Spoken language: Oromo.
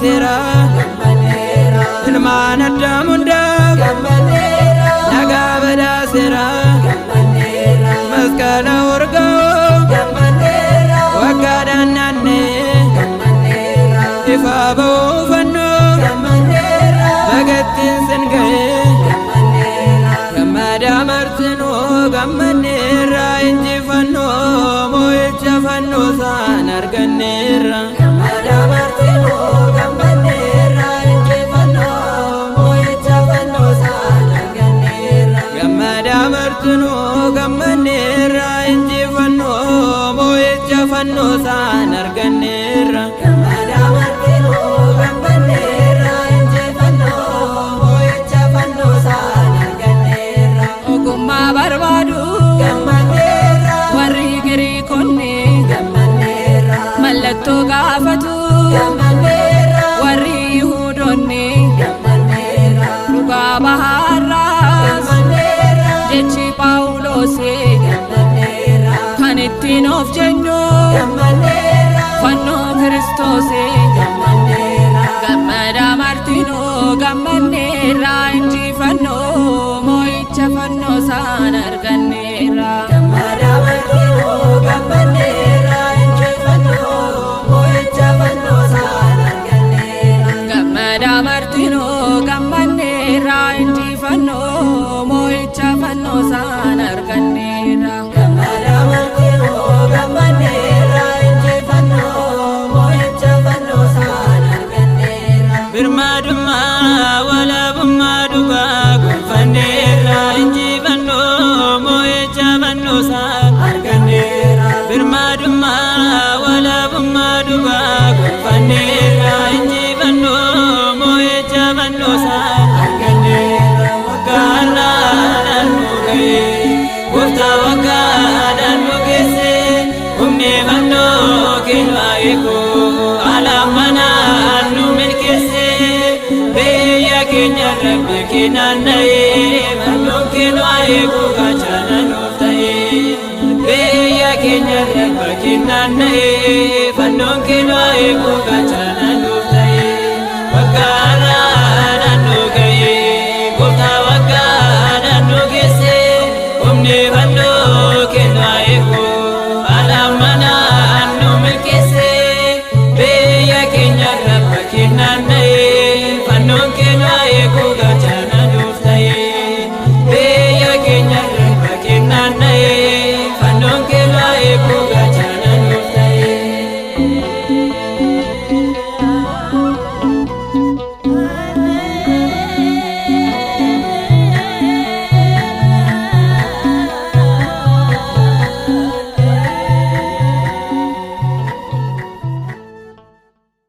sera ilmaan addaam hundaaf nagaa badhaaseera masqala urgaa'u waggaadhaan naannee ifa ba'uu fannoo bagattiin sin ga'e gammada martinuu gammanneerra injifannoo moo'icha fannoo isaan arganneerra gammada martinuu gammanneerra injifannoo moo'icha fannoo isaan arganneerra gammada martinuu gammanneerra injifannoo moo'icha fannoo isaan arganneerra gammada martinuu gammanneerra injifannoo moo'icha fannoo isaan arganneerra ogummaa barbaadu gammanneerra warri Giriikonni gammanneerra mallattoo gaafatu gammanneerra warri Yihuudoonni gammanneerra dhugaa bahaarraa gammanneerra jechi Phaawulosi gammanneerra kan ittiin of jennu gammanneerra fannoo Kiristoosi gammanneerra gammada martinuu gammanneerra injifannoo moo'icha fannoo isaan arganneerra gammada martinuu gammanneerra injifannoo moo'icha fannoo isaan arganneerra gammada martinuu gammanneerra injifannoo moo'icha fannoo isaan arganneerra gammada martinuu gammanneerra injifannoo moo'icha fannoo isaan arganneerra birmadummaa walabummaa dhugaa gonfanneerra injifannoo moo'icha fannoo isaan arganneerra birmadummaa walabummaa dhugaa gonfanneerra injifannoo moo'icha fannoo isaan arganneerra waggaadhaan nu ga'e gooftaa waggaadhaan nu geesse humni fannoo keenyaa eeguu alaamanaan nu milkeesse biyya keenya rabbi keenyaan na'ee fannoon keenyaa eeguu gaachana nuuf ta'e biyya keenya rabbi keenyaan na'ee fannoon keenyaa eeguu gaachana